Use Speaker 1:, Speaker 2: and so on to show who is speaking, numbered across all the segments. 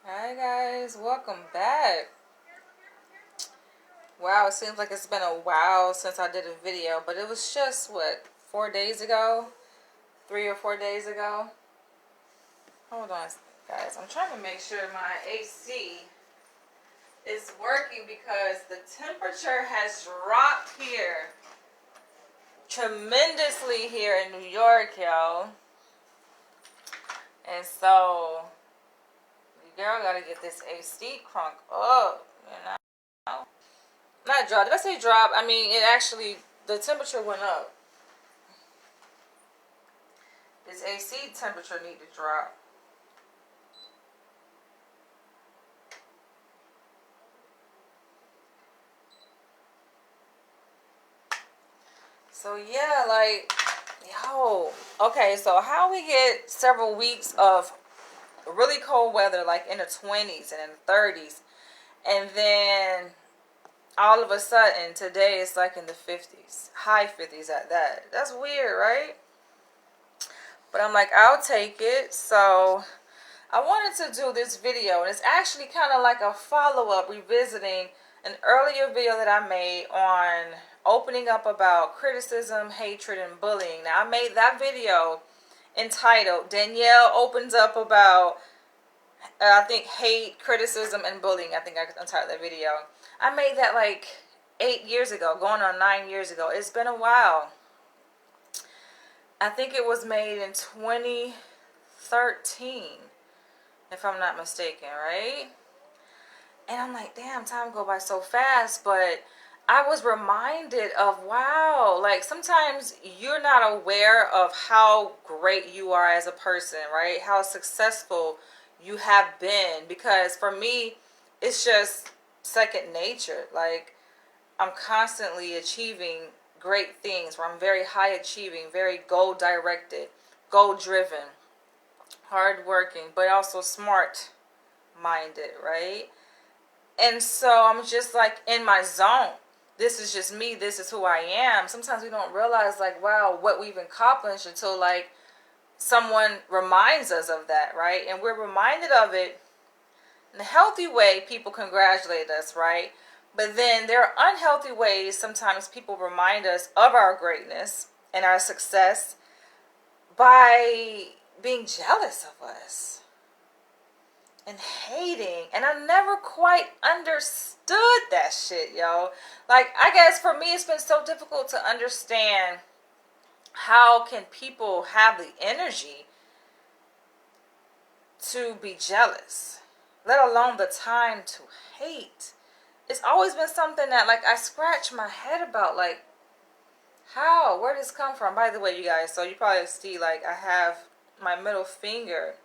Speaker 1: Hi guys, welcome back. Wow, it seems like it's been a while since I did a video, but it was just what, 4 days ago? 3 or 4 days ago? Hold on, guys. I'm trying to make sure my AC is working because the temperature has dropped here tremendously here in New York, yo. And so, the girl gotta get this AC crunk up, you know? Not drop. Did I say drop? I mean, it actually, the temperature went up. This AC temperature need to drop. So yeah, like, yo. Okay, so how we get several weeks of really cold weather, like in the 20s and in the 30s, and then all of a sudden today it's like in the 50s, high 50s at that. That's weird, right? But I'm like, I'll take it. So I wanted to do this video, and it's actually kind of like a follow-up revisiting an earlier video that I made on opening up about criticism, hatred, and bullying. Now, I made that video entitled Danielle Opens Up About, I think, hate, criticism, and bullying. I think I entitled that video. I made that like 8 years ago, going on 9 years ago. It's been a while. I think it was made in 2013. If I'm not mistaken, right? And I'm like, damn, time go by so fast. But I was reminded of, wow, like sometimes you're not aware of how great you are as a person, right? How successful you have been. Because for me, it's just second nature. Like, I'm constantly achieving great things where I'm very high achieving, very goal directed, goal driven, hardworking, but also smart minded, right? And so I'm just like in my zone. This is just me. This is who I am. Sometimes we don't realize, like, wow, what we've accomplished until like someone reminds us of that, right? And we're reminded of it in a healthy way. People congratulate us, right? But then there are unhealthy ways sometimes people remind us of our greatness and our success by being jealous of us and hating. And I never quite understood that shit, yo. Like, I guess for me it's been so difficult to understand how can people have the energy to be jealous, let alone the time to hate. It's always been something that, like, I scratch my head about, like, how, where does this come from? By the way, you guys, so you probably see, like, I have my middle finger,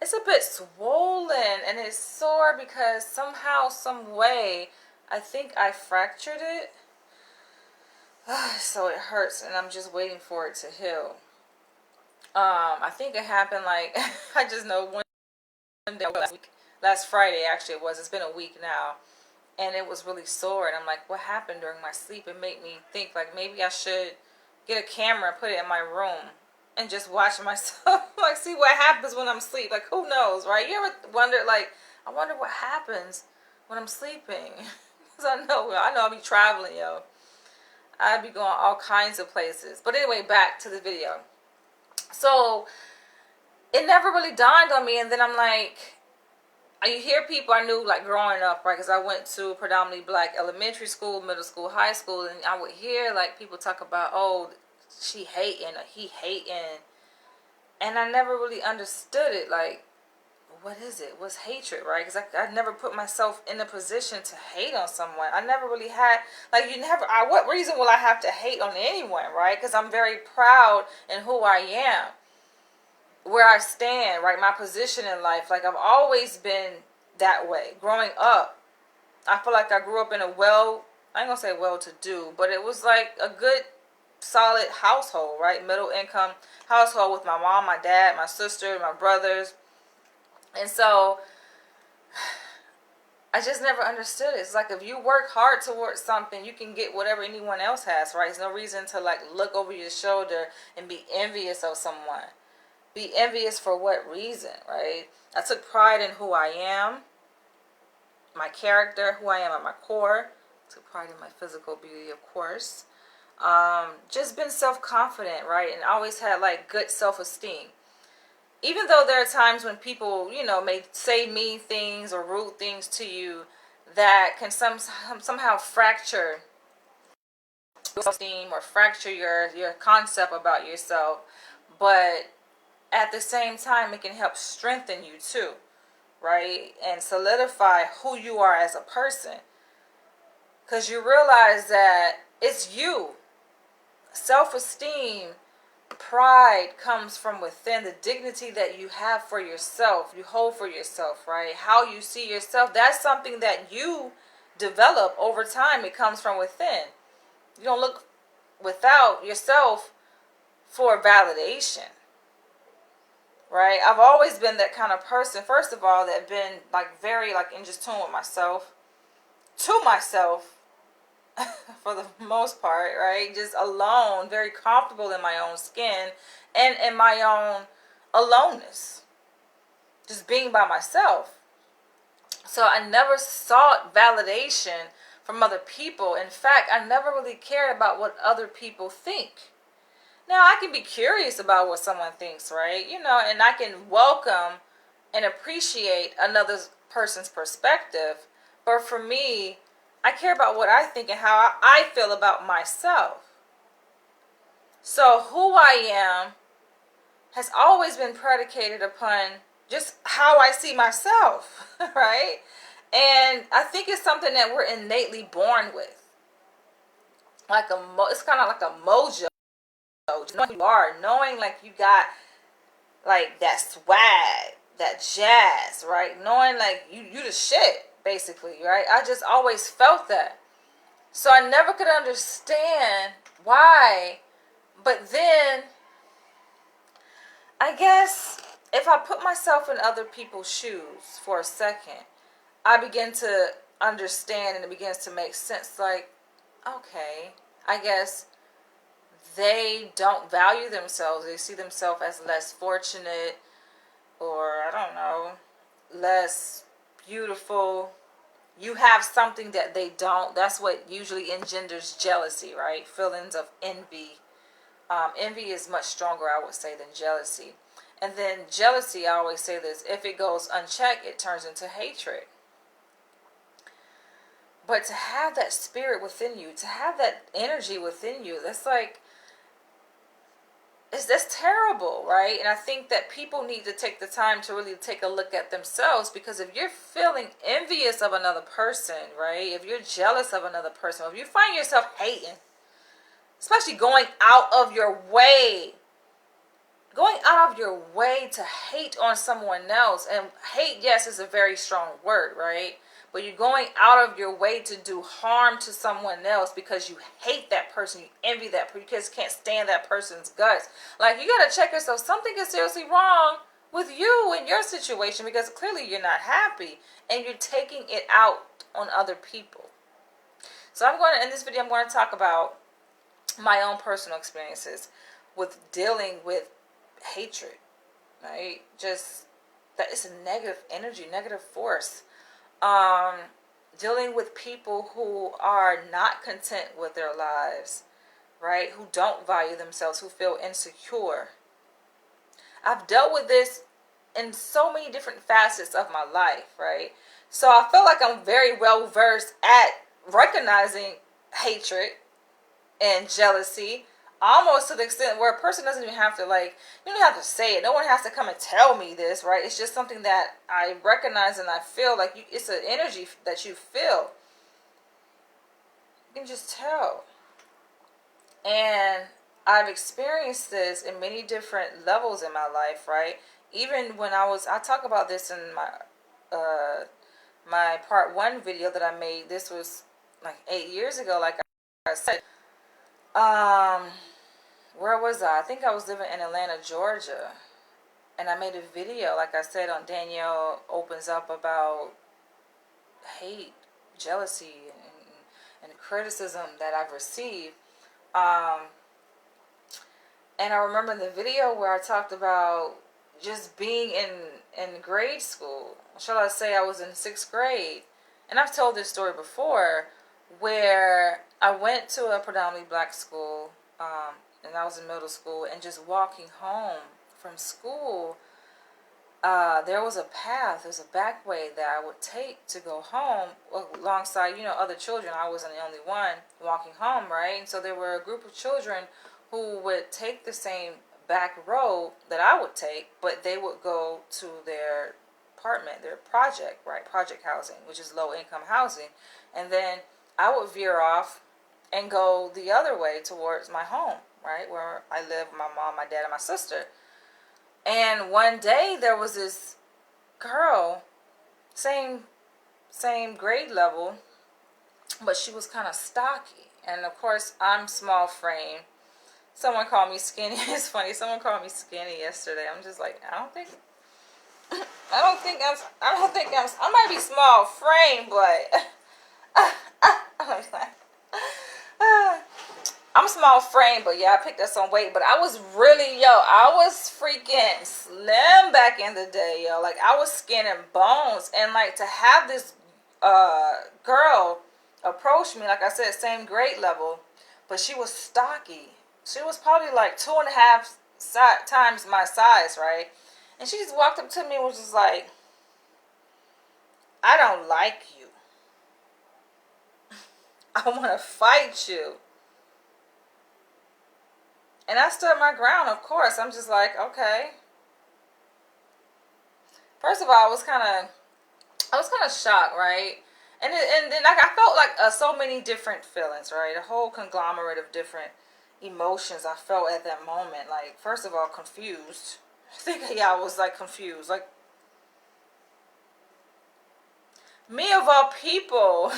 Speaker 1: it's a bit swollen and it's sore because somehow, some way, I think I fractured it. So it hurts and I'm just waiting for it to heal. I think it happened like, I just know one day last Friday actually it was. It's been a week now. And it was really sore. And I'm like, what happened during my sleep? It made me think like maybe I should get a camera, put it in my room, and just watch myself, like see what happens when I'm asleep. Like, who knows, right? You ever wonder, like, I wonder what happens when I'm sleeping? Because I know I'll be traveling, yo. I'd be going all kinds of places. But anyway, back to the video. So it never really dawned on me, and then I'm like, you hear people I knew like growing up, right? Because I went to predominantly black elementary school, middle school, high school, and I would hear like people talk about, oh, she hating or he hating, and I never really understood it. Like, what is it? What's hatred, right? Because I never put myself in a position to hate on someone. I never really had, like, what reason will I have to hate on anyone, right? Because I'm very proud in who I am, where I stand, right? My position in life. Like, I've always been that way. Growing up, I feel like I grew up in a I ain't gonna say well-to-do, but it was like a good, solid household, right? Middle income household with my mom, my dad, my sister, my brothers. And so I just never understood it. It's like if you work hard towards something, you can get whatever anyone else has, right? There's no reason to like look over your shoulder and be envious of someone. Be envious for what reason, right? I took pride in who I am, my character, who I am at my core. I took pride in my physical beauty, of course. Just been self-confident, right? And always had like good self-esteem. Even though there are times when people, may say mean things or rude things to you that can somehow fracture your self-esteem or fracture your concept about yourself. But at the same time, it can help strengthen you too, right? And solidify who you are as a person. Because you realize that it's you. Self-esteem, pride comes from within. The dignity that you have for yourself, you hold for yourself, right? How you see yourself, that's something that you develop over time. It comes from within. You don't look without yourself for validation, right? I've always been that kind of person, first of all, that been like very like in just tune with myself, to myself, for the most part, right? Just alone, very comfortable in my own skin and in my own aloneness, just being by myself. So I never sought validation from other people. In fact, I never really cared about what other people think. Now, I can be curious about what someone thinks, right? And I can welcome and appreciate another person's perspective. But for me, I care about what I think and how I feel about myself. So who I am has always been predicated upon just how I see myself, right? And I think it's something that we're innately born with. It's kind of like a mojo. Knowing who you are, knowing like you got like that swag, that jazz, right? Knowing like you the shit, basically, right? I just always felt that. So I never could understand why. But then, I guess, if I put myself in other people's shoes for a second, I begin to understand and it begins to make sense. Like, okay, I guess they don't value themselves. They see themselves as less fortunate or, I don't know, less beautiful. You have something that they don't. That's what usually engenders jealousy, right? Feelings of envy. Envy is much stronger, I would say, than jealousy. And then jealousy, I always say this, if it goes unchecked, it turns into hatred. But to have that spirit within you, to have that energy within you, that's like, that's terrible, right? And I think that people need to take the time to really take a look at themselves, because if you're feeling envious of another person, right? If you're jealous of another person, if you find yourself hating, especially going out of your way to hate on someone else. And hate, yes, is a very strong word, right? But you're going out of your way to do harm to someone else because you hate that person, you envy that person, you just can't stand that person's guts. Like, you got to check yourself. Something is seriously wrong with you and your situation, because clearly you're not happy and you're taking it out on other people. So in this video, I'm going to talk about my own personal experiences with dealing with hatred, right? Just that it's a negative energy, negative force. Dealing with people who are not content with their lives, right? Who don't value themselves, who feel insecure. I've dealt with this in so many different facets of my life, right? So I feel like I'm very well versed at recognizing hatred and jealousy, almost to the extent where a person doesn't even have to, like, you don't have to say it. No one has to come and tell me this, right? It's just something that I recognize and I feel like it's an energy that you feel. You can just tell. And I've experienced this in many different levels in my life, right? Even when I talk about this in my part 1 video that I made. This was like 8 years ago, like I said. Where was I? I think I was living in Atlanta, Georgia. And I made a video, like I said, on Danielle Opens Up about hate, jealousy, and criticism that I've received. And I remember in the video where I talked about just being in grade school. Shall I say I was in 6th grade? And I've told this story before, where I went to a predominantly black school, and I was in middle school, and just walking home from school, there was a path, there's a back way that I would take to go home alongside, other children. I wasn't the only one walking home, right? And so there were a group of children who would take the same back road that I would take, but they would go to their apartment, their project, right? Project housing, which is low income housing. And then I would veer off and go the other way towards my home, right? Where I live with my mom, my dad, and my sister. And one day there was this girl, same grade level, but she was kind of stocky. And of course, I'm small frame. Someone called me skinny. It's funny. Someone called me skinny yesterday. I'm just like, I might be small frame, but I'm small frame, but yeah, I picked up some weight. But I was freaking slim back in the day, yo. Like, I was skin and bones. And, like, to have this girl approach me, like I said, same grade level, but she was stocky. She was probably like 2.5 times my size, right? And she just walked up to me and was just like, I don't like you. I want to fight you. And I stood my ground, of course. I'm just like, okay. First of all, I was kind of shocked, right? And then like, I felt like so many different feelings, right? A whole conglomerate of different emotions I felt at that moment. Like, first of all, confused. I think, I was like confused. Like, me of all people,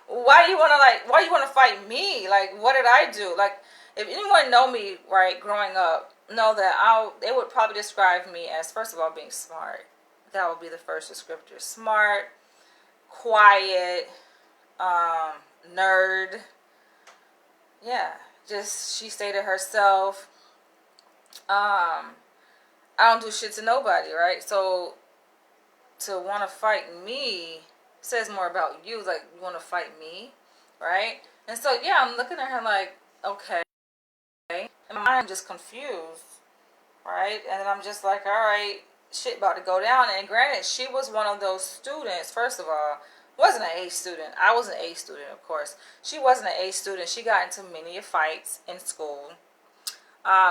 Speaker 1: why you want to fight me? Like, what did I do? Like, if anyone know me, right, growing up, know that they would probably describe me as, first of all, being smart. That would be the first descriptor. Smart, quiet, nerd. Yeah, just, she stated herself. I don't do shit to nobody, right? So to want to fight me says more about you. Like, you want to fight me, right? And so, yeah, I'm looking at her like, okay. And I'm just confused, right? And then I'm just like, all right, shit about to go down. And granted, she was one of those students, first of all, wasn't an A student. I was an A student, of course. She wasn't an A student. She got into many fights in school.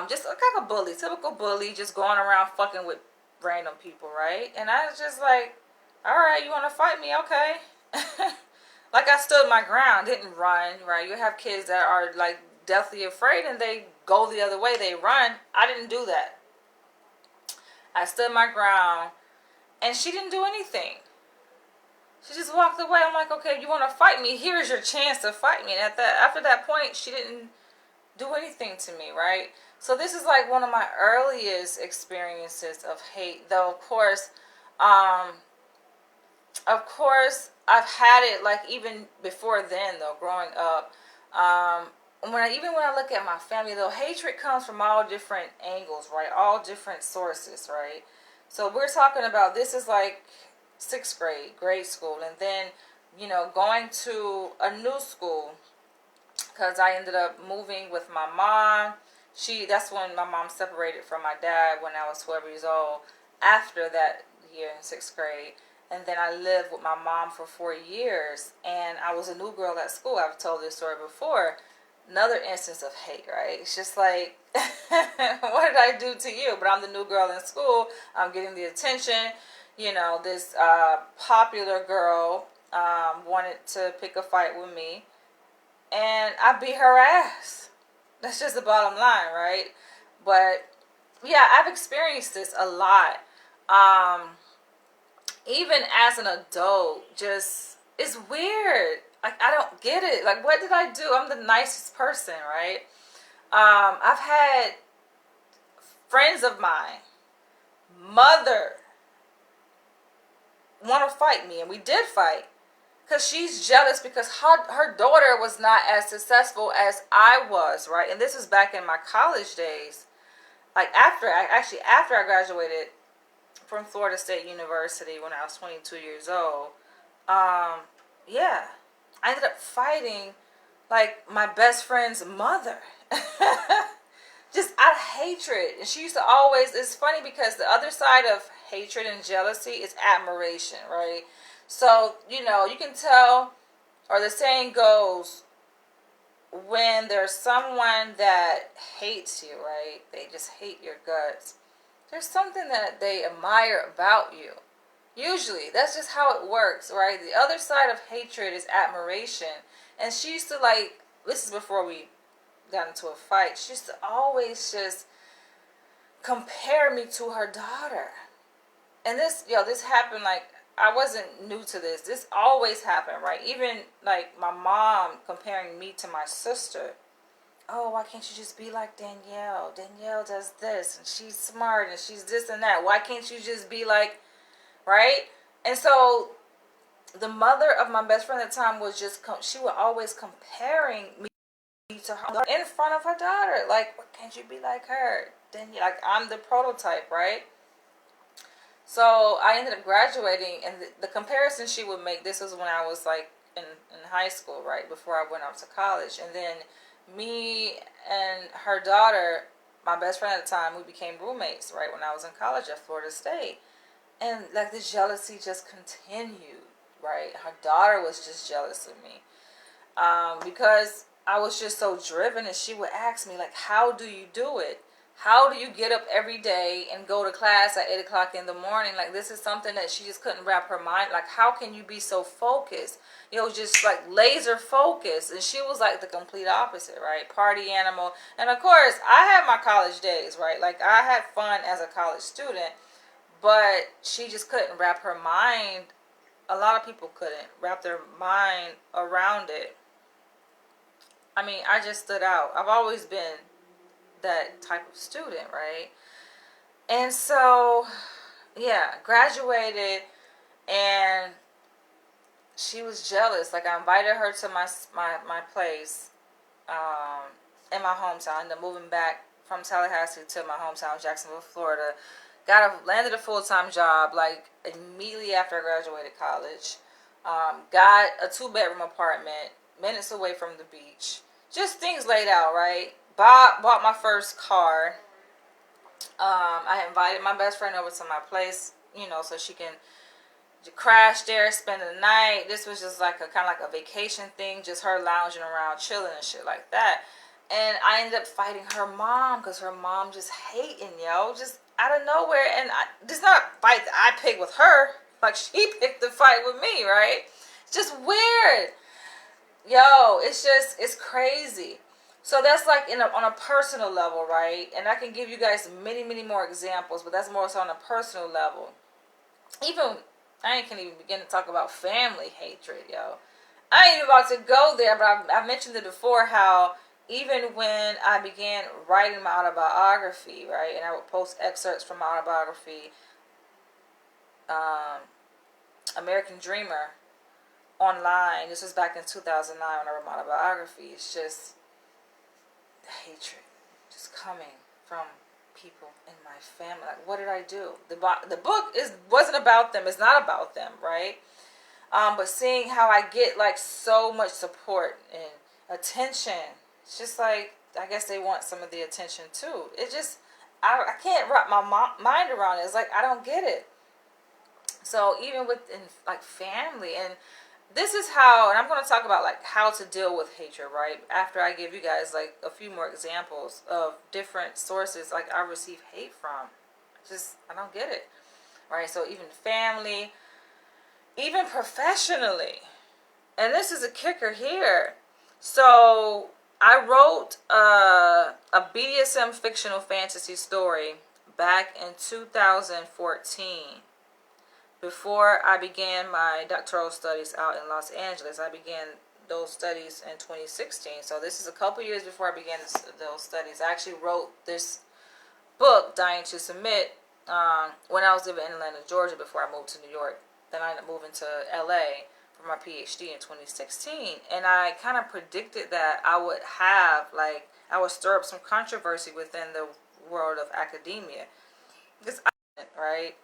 Speaker 1: Just like a bully, typical bully, just going around fucking with random people, right? And I was just like, all right, you want to fight me? Okay. Like, I stood my ground, didn't run, right? You have kids that are like deathly afraid and they go the other way, they run. I didn't do that. I stood my ground and she didn't do anything. She just walked away. I'm like, okay, you want to fight me? Here's your chance to fight me. And after that point, she didn't do anything to me, right? So this is like one of my earliest experiences of hate, though of course I've had it like even before then, though, growing up. When I look at my family, though, hatred comes from all different angles, right? All different sources, right? So we're talking about, this is like 6th grade school, and then, going to a new school, because I ended up moving with my mom. That's when my mom separated from my dad when I was 12 years old, after that year in 6th grade. And then I lived with my mom for 4 years, and I was a new girl at school. I've told this story before. Another instance of hate, right? It's just like, what did I do to you? But I'm the new girl in school. I'm getting the attention. This popular girl wanted to pick a fight with me, and I beat her ass. That's just the bottom line, right? But yeah, I've experienced this a lot. Even as an adult, just, it's weird. Like, I don't get it. Like, what did I do? I'm the nicest person, right? I've had friends of mine, mother, want to fight me, and we did fight. Because she's jealous because her daughter was not as successful as I was, right? And this was back in my college days. like after I graduated from Florida State University when I was 22 years old, yeah, I ended up fighting like my best friend's mother. Just out of hatred. And she used to always, it's funny because the other side of hatred and jealousy is admiration, right? So, you can tell, or the saying goes, when there's someone that hates you, right? They just hate your guts. There's something that they admire about you. Usually, that's just how it works, right? The other side of hatred is admiration. And she used to this is before we got into a fight. She used to always just compare me to her daughter. And this happened I wasn't new to this. This always happened, right? Even my mom comparing me to my sister. Oh, why can't you just be like Danielle? Danielle does this and she's smart and she's this and that. Why can't you just be like, right? And so the mother of my best friend at the time was she would always comparing me to her in front of her daughter. Like, why can't you be like her? Then I'm the prototype, right? So I ended up graduating, and the comparison she would make, this was when I was in high school, right, before I went off to college. And then me and her daughter, my best friend at the time, we became roommates, right, when I was in college at Florida State. And this jealousy just continued, right? Her daughter was just jealous of me because I was just so driven, and she would ask me, how do you do it? How do you get up every day and go to class at 8 o'clock in the morning? This is something that she just couldn't wrap her mind. How can you be so focused? Just laser focused. And she was the complete opposite, right? Party animal. And of course, I had my college days, right? I had fun as a college student, but she just couldn't wrap her mind. A lot of people couldn't wrap their mind around it. I mean, I just stood out. I've always been that type of student, right? And so, yeah, graduated, and she was jealous. I invited her to my place in my hometown. I ended up moving back from Tallahassee to my hometown, Jacksonville, Florida. Landed a full-time job immediately after I graduated college. Got a 2-bedroom apartment minutes away from the beach. Just things laid out, right? Bought my first car. I invited my best friend over to my place, so she can crash there, spend the night. This was just kind of a vacation thing, just her lounging around, chilling and shit like that. And I ended up fighting her mom because her mom just hating, just out of nowhere. And this is not a fight that I picked with her. She picked the fight with me, right? It's just weird. It's crazy. So that's on a personal level, right? And I can give you guys many, many more examples, but that's more so on a personal level. Even, I ain't can even begin to talk about family hatred, I ain't even about to go there, but I've mentioned it before how even when I began writing my autobiography, right, and I would post excerpts from my autobiography, American Dreamer, online. This was back in 2009 when I wrote my autobiography. It's just hatred just coming from people in my family. What did I do? The book wasn't about them. It's not about them, right? But seeing how I get so much support and attention, it's just I guess they want some of the attention too. It just I can't wrap my mind around it. It's I don't get it. So even within family, and this is how, and I'm going to talk about how to deal with hatred, right? After I give you guys a few more examples of different sources I receive hate from. I don't get it, right? So even family, even professionally, and this is a kicker here. So I wrote a BDSM fictional fantasy story back in 2014. Before I began my doctoral studies out in Los Angeles. I began those studies in 2016. So this is a couple years before I began those studies. I actually wrote this book, Dying to Submit, when I was living in Atlanta, Georgia, before I moved to New York. Then I ended up moving to LA for my PhD in 2016. And I kind of predicted that I would have, I would stir up some controversy within the world of academia. Because right?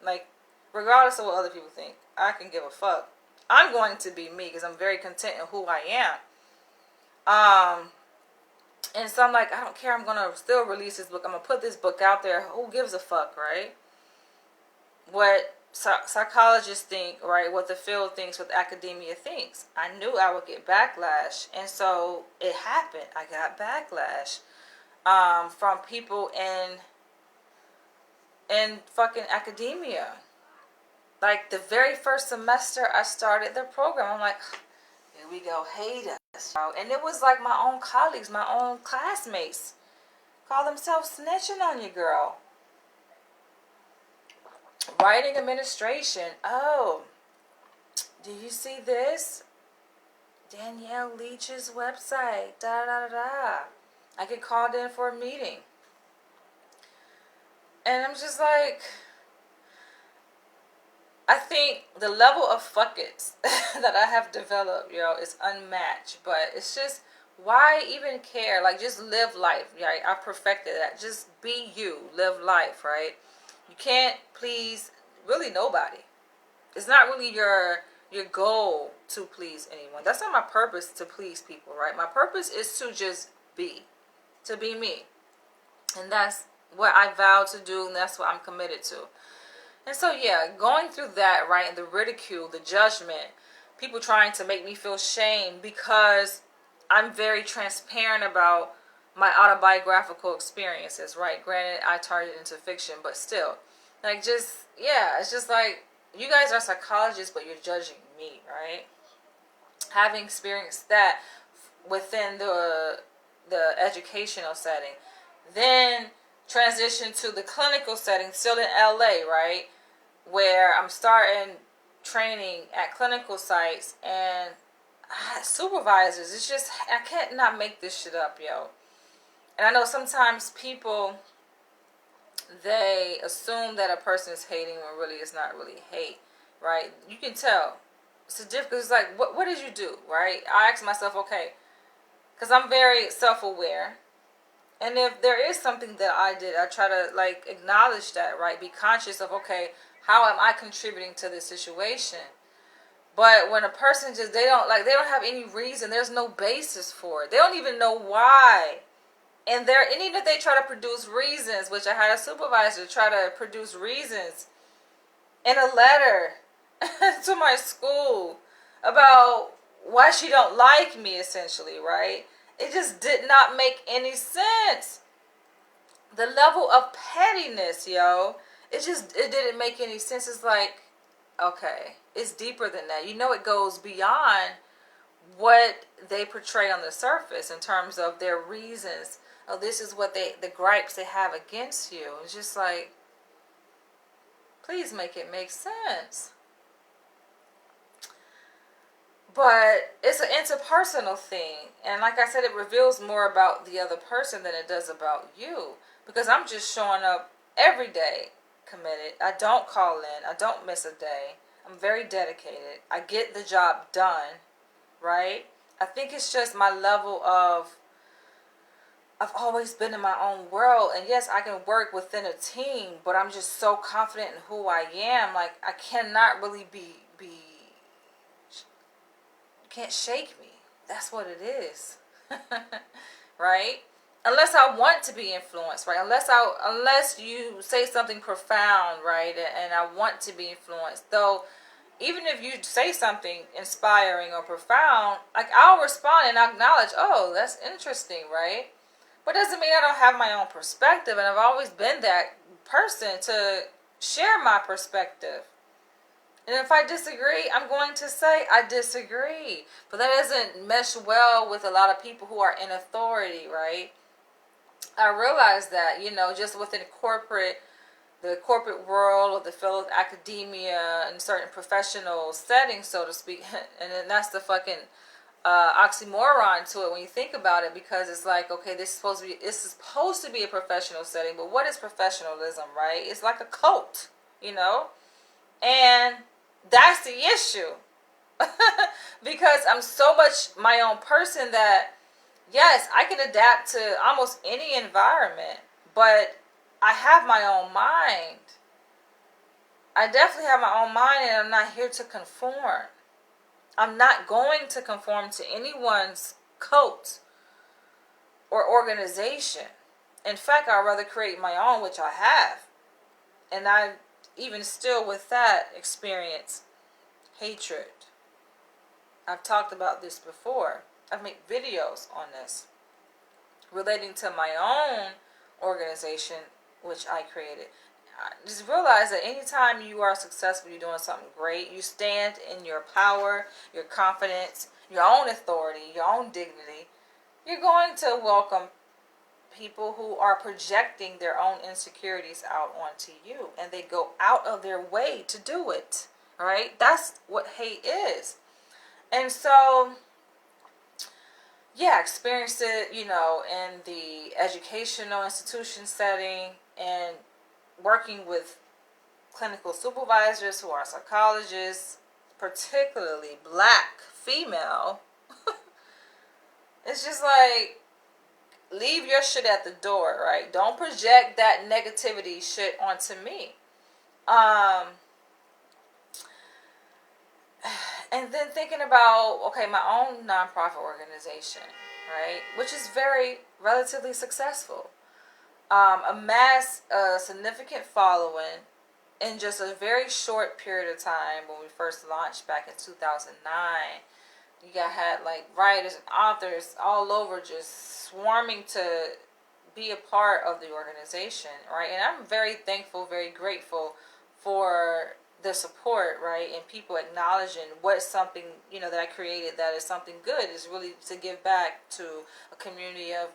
Speaker 1: Like, regardless of what other people think, I can give a fuck. I'm going to be me because I'm very content in who I am. And so I'm like, I don't care. I'm going to still release this book. I'm going to put this book out there. Who gives a fuck, right? What psychologists think, right? What the field thinks, what academia thinks. I knew I would get backlash. And so it happened. I got backlash from people in fucking academia. Like, the very first semester I started the program, I'm like, here we go, hate us. And it was like my own colleagues, my own classmates call themselves snitching on you, girl. Writing administration. Oh, do you see this? Danielle Leach's website. Da da da da. I get called in for a meeting. And I'm just like, I think the level of fuck it's that I have developed, is unmatched. But it's just, why even care? Like, just live life, right? I perfected that. Just be you. Live life, right? You can't please really nobody. It's not really your goal to please anyone. That's not my purpose, to please people, right? My purpose is to just be. To be me. And that's what I vow to do, and that's what I'm committed to. And so, yeah, going through that, right, and the ridicule, the judgment, people trying to make me feel shame because I'm very transparent about my autobiographical experiences, right? Granted, I turned it into fiction, but still. Like, just, yeah, it's just like, you guys are psychologists, but you're judging me, right? Having experienced that within the educational setting, then transition to the clinical setting, still in LA, right? Where I'm starting training at clinical sites and supervisors. It's just, I can't not make this shit up, yo. And I know sometimes people, they assume that a person is hating when really it's not really hate, right? You can tell. It's a difficult, it's like, what did you do, right? I ask myself, okay, because I'm very self-aware. And if there is something that I did, I try to, like, acknowledge that, right? Be conscious of, okay, how am I contributing to this situation? But when a person just, they don't have any reason, there's no basis for it. They don't even know why. And even if they try to produce reasons, which I had a supervisor try to produce reasons in a letter to my school about why she don't like me, essentially, right? It just did not make any sense. The level of pettiness, yo, it didn't make any sense. It's like, okay, it's deeper than that. It goes beyond what they portray on the surface in terms of their reasons. Oh, this is what the gripes they have against you. It's just like, please make it make sense. But it's an interpersonal thing. And like I said, it reveals more about the other person than it does about you. Because I'm just showing up every day committed. I don't call in. I don't miss a day. I'm very dedicated. I get the job done, right? I think it's just my level of, I've always been in my own world. And yes, I can work within a team, but I'm just so confident in who I am. Like, I cannot really can't shake me. That's what it is. Right? Unless I want to be influenced, right? Unless you say something profound, right? And I want to be influenced. Though, even if you say something inspiring or profound, like, I'll respond and acknowledge, oh, that's interesting, right? But doesn't mean I don't have my own perspective. And I've always been that person to share my perspective. And if I disagree, I'm going to say I disagree. But that doesn't mesh well with a lot of people who are in authority, right? I realize that, just within the corporate world or the field of academia and certain professional settings, so to speak. And then that's the fucking oxymoron to it when you think about it, because it's like, okay, this is supposed to be a professional setting, but what is professionalism, right? It's like a cult, and that's the issue. Because I'm so much my own person that, yes, I can adapt to almost any environment, But I have my own mind. I definitely have my own mind, and I'm not here to conform. I'm not going to conform to anyone's cult or organization. In fact, I'd rather create my own, which I have. And I even still with that experience hatred. I've talked about this before. I've made videos on this relating to my own organization, which I created. Just realize that anytime you are successful, you're doing something great, you stand in your power, your confidence, your own authority, your own dignity, you're going to welcome people who are projecting their own insecurities out onto you, and they go out of their way to do it. All right, that's what hate is. And so yeah, experienced it, in the educational institution setting, and working with clinical supervisors who are psychologists, particularly black female. It's just like, leave your shit at the door, right? Don't project that negativity shit onto me. And then thinking about, okay, my own nonprofit organization, right, which is very relatively successful, amassed a significant following in just a very short period of time. When we first launched back in 2009, you had like writers and authors all over just swarming to be a part of the organization, right? And I'm very thankful, very grateful for the support, right? And people acknowledging what's something, that I created that is something good, is really to give back to a community of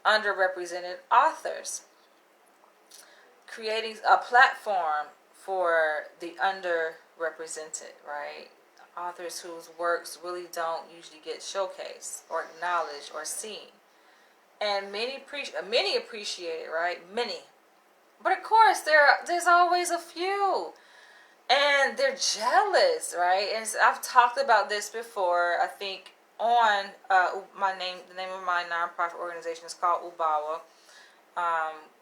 Speaker 1: underrepresented authors. Creating a platform for the underrepresented, right? Authors whose works really don't usually get showcased or acknowledged or seen. And many appreciate it, right? Many. But of course, there's always a few. And they're jealous, right? And I've talked about this before, I think, on the name of my nonprofit organization is called UBAWA.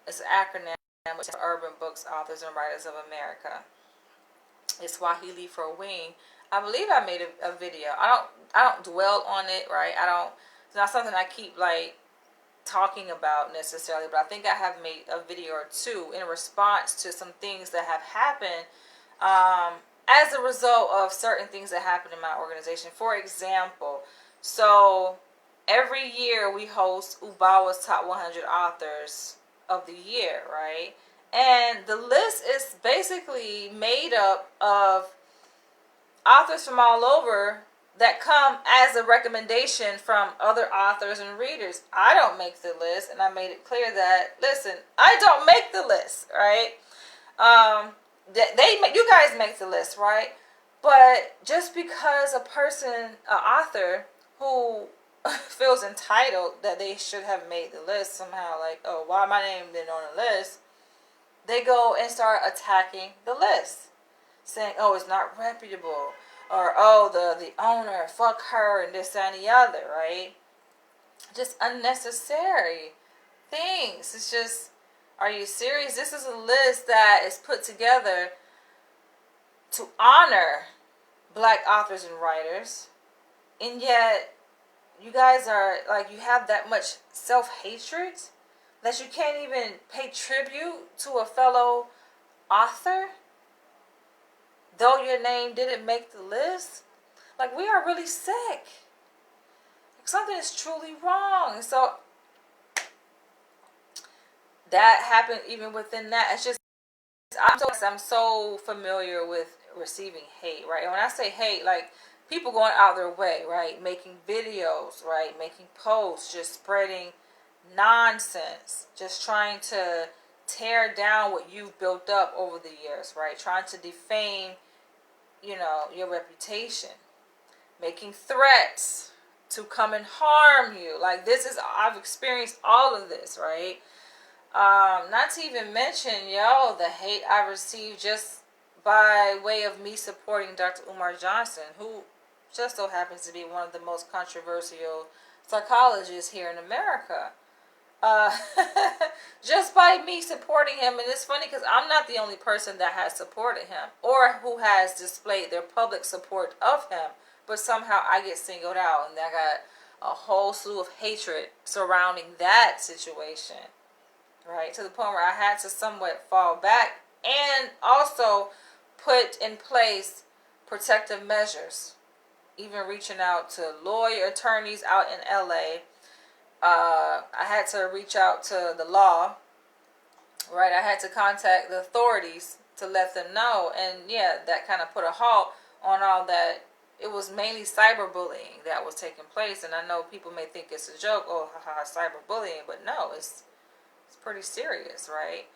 Speaker 1: It's an acronym, which is Urban Books, Authors, and Writers of America. It's Swahili for wing. I believe I made a video. I don't dwell on it, right? It's not something I keep like talking about necessarily, but I think I have made a video or two in response to some things that have happened as a result of certain things that happen in my organization. For example, so every year we host UBAWA's Top 100 Authors of the Year, right? And the list is basically made up of authors from all over that come as a recommendation from other authors and readers. I don't make the list, and I made it clear that, listen, I don't make the list, right? You guys make the list, right? But just because an author who feels entitled that they should have made the list somehow, like, oh, why my name isn't on the list, they go and start attacking the list, saying, oh, it's not reputable, or oh, the owner, fuck her, and this, that, and the other, right? Just unnecessary things. It's just, are you serious? This is a list that is put together to honor black authors and writers, and yet you guys are like, you have that much self-hatred that you can't even pay tribute to a fellow author, though your name didn't make the list. Like, we are really sick. Something is truly wrong. So that happened even within that. It's just, I'm so familiar with receiving hate, right? And when I say hate, like, people going out their way, right? Making videos, right? Making posts, just spreading nonsense, just trying to tear down what you've built up over the years, right? Trying to defame, your reputation, making threats to come and harm you. Like, I've experienced all of this, right? Not to even mention, the hate I received just by way of me supporting Dr. Umar Johnson, who just so happens to be one of the most controversial psychologists here in America. uh, just by me supporting him. And it's funny because I'm not the only person that has supported him or who has displayed their public support of him, but somehow I get singled out, and I got a whole slew of hatred surrounding that situation, right? To the point where I had to somewhat fall back and also put in place protective measures, even reaching out to lawyer attorneys out in LA. I had to reach out to the law, right? I had to contact the authorities to let them know. And yeah, that kind of put a halt on all that. It was mainly cyberbullying that was taking place. And I know people may think it's a joke, oh, haha, cyberbullying. But no, it's pretty serious, right?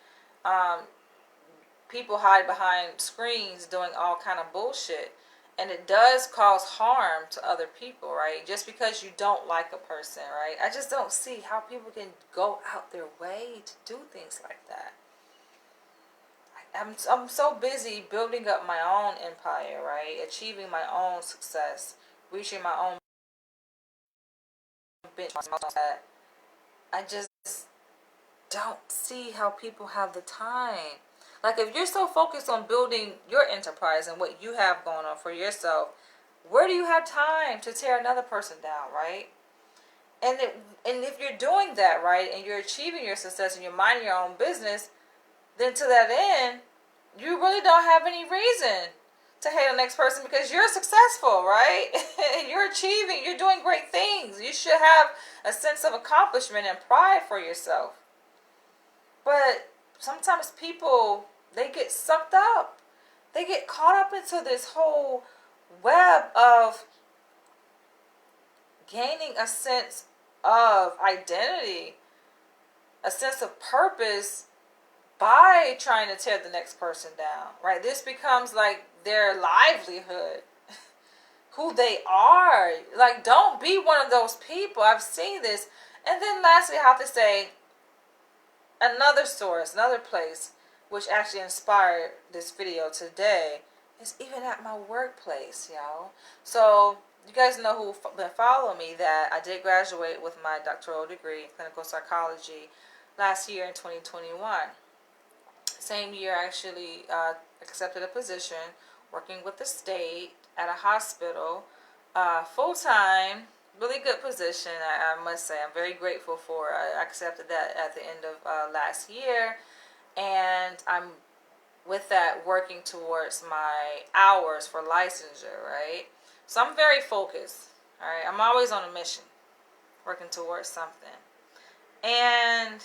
Speaker 1: People hide behind screens doing all kind of bullshit. And it does cause harm to other people, right? Just because you don't like a person, right? I just don't see how people can go out their way to do things like that. I'm so busy building up my own empire, right? Achieving my own success, reaching my own benchmarks. I just don't see how people have the time. Like, if you're so focused on building your enterprise and what you have going on for yourself, where do you have time to tear another person down, right? And if you're doing that, right, and you're achieving your success and you're minding your own business, then to that end, you really don't have any reason to hate the next person because you're successful, right? You're achieving, you're doing great things. You should have a sense of accomplishment and pride for yourself. But sometimes people, they get sucked up. They get caught up into this whole web of gaining a sense of identity, a sense of purpose by trying to tear the next person down, right? This becomes like their livelihood, who they are. Like, don't be one of those people. I've seen this. And then lastly, I have to say, another source, another place, which actually inspired this video today, is even at my workplace, y'all. So, you guys know who been following me that I did graduate with my doctoral degree in clinical psychology last year in 2021. Same year, I actually accepted a position working with the state at a hospital, full-time, really good position. I must say, I'm very grateful for. I accepted that at the end of last year, and I'm with that working towards my hours for licensure, right? So I'm very focused, all right? I'm always on a mission, working towards something. And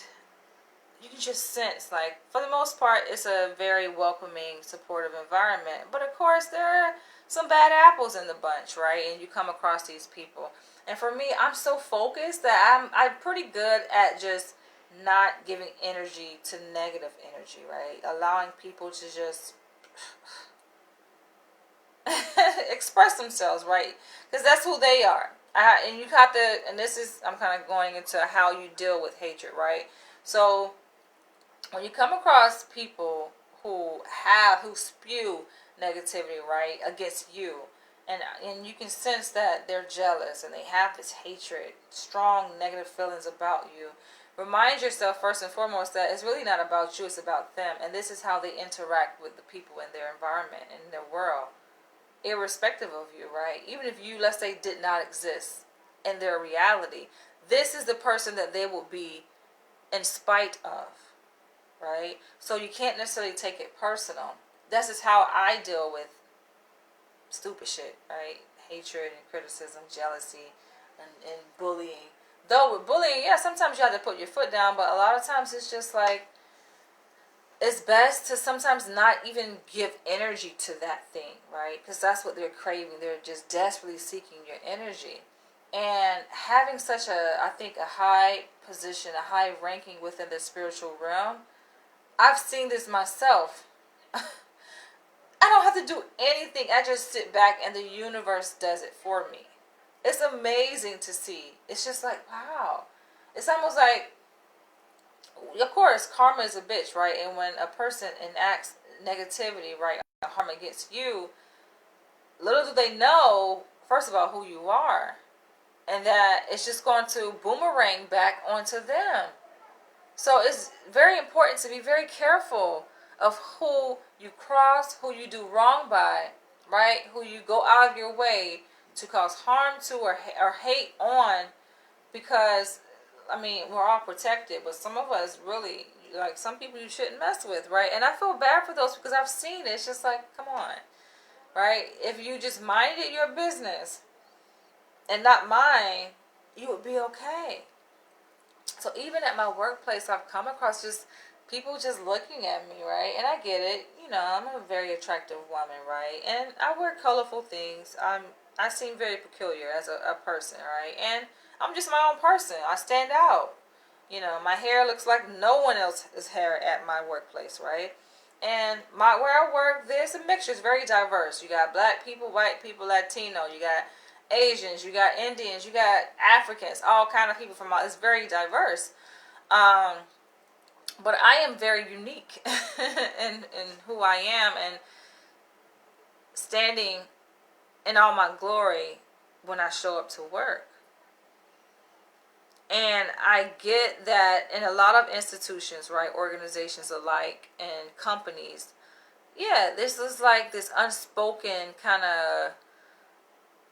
Speaker 1: you can just sense, like, for the most part, it's a very welcoming, supportive environment. But of course, there are some bad apples in the bunch, right? And you come across these people. And for me, I'm so focused that I'm pretty good at just not giving energy to negative energy, right? Allowing people to just express themselves, right? Because that's who they are. And you have to, and this is, I'm kind of going into how you deal with hatred, right? So when you come across people who spew negativity, right, against you, and you can sense that they're jealous and they have this hatred, strong negative feelings about you, remind yourself first and foremost that it's really not about you, it's about them. And this is how they interact with the people in their environment, in their world, irrespective of you, right? Even if you, let's say, did not exist in their reality, this is the person that they will be in spite of, right? So you can't necessarily take it personal. This is how I deal with stupid shit, right? Hatred and criticism, jealousy, and bullying. Though with bullying, yeah, sometimes you have to put your foot down, but a lot of times it's just like, it's best to sometimes not even give energy to that thing, right? Because that's what they're craving. They're just desperately seeking your energy. And having such a high position, a high ranking within the spiritual realm, I've seen this myself. I don't have to do anything. I just sit back and the universe does it for me. It's amazing to see. It's just like, wow. It's almost like, of course, karma is a bitch, right? And when a person enacts negativity, right, harm against you, little do they know, first of all, who you are. And that it's just going to boomerang back onto them. So it's very important to be very careful of who you cross, who you do wrong by, right? Who you go out of your way to cause harm to or hate on, because I mean, we're all protected, but some of us really, like, some people you shouldn't mess with, right? And I feel bad for those because I've seen it. It's just like, come on, right? If you just minded your business and not mine, you would be okay. So even at my workplace, I've come across just people just looking at me, right? And I get it. You know, I'm a very attractive woman, right? And I wear colorful things. I seem very peculiar as a person, right? And I'm just my own person. I stand out. You know, my hair looks like no one else's hair at my workplace, right? And where I work, there's a mixture. It's very diverse. You got black people, white people, Latino. You got Asians. You got Indians. You got Africans. All kind of people from all. It's very diverse. Um, but I am very unique in who I am, and standing in all my glory when I show up to work. And I get that in a lot of institutions, right, organizations alike and companies, yeah, this is like this unspoken kind of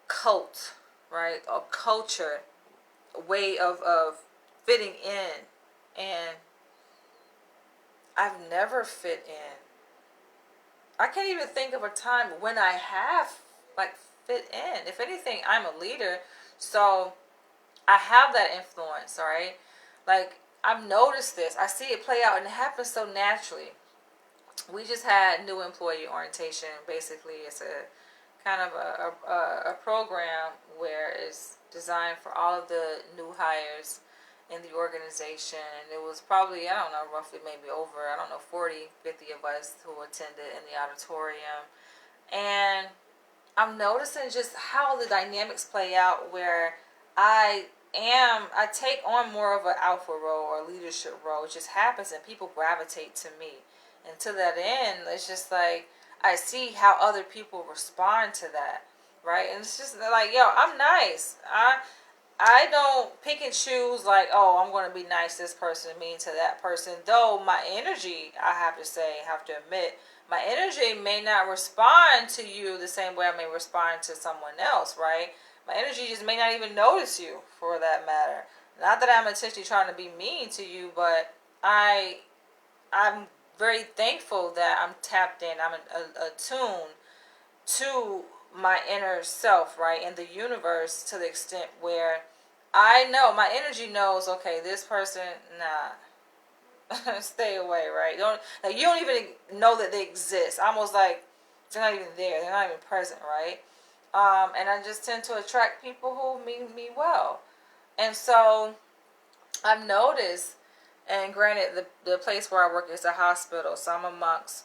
Speaker 1: cult, right, or culture, way of fitting in. And I've never fit in. I can't even think of a time when I have, like, fit in. If anything, I'm a leader, so I have that influence, all right? Like, I've noticed this. I see it play out, and it happens so naturally. We just had new employee orientation. Basically, it's a kind of a program where it's designed for all of the new hires in the organization. And it was probably, I don't know, roughly maybe over, I don't know, 40, 50 of us who attended in the auditorium. And I'm noticing just how the dynamics play out, where I take on more of an alpha role or leadership role. It just happens, and people gravitate to me. And to that end, it's just like I see how other people respond to that, right? And it's just like, yo, I'm nice. I don't pick and choose, like, oh, I'm going to be nice to this person, mean to that person. Though my energy, I have to admit, my energy may not respond to you the same way I may respond to someone else, right? My energy just may not even notice you, for that matter. Not that I'm intentionally trying to be mean to you, but I'm very thankful that I'm tapped in. I'm attuned to my inner self, right, in the universe, to the extent where I know my energy knows, okay, this person, nah, stay away, right? You don't even know that they exist. Almost like they're not even there. They're not even present, right? And I just tend to attract people who mean me well. And so I've noticed, and granted, the place where I work is a hospital, so I'm amongst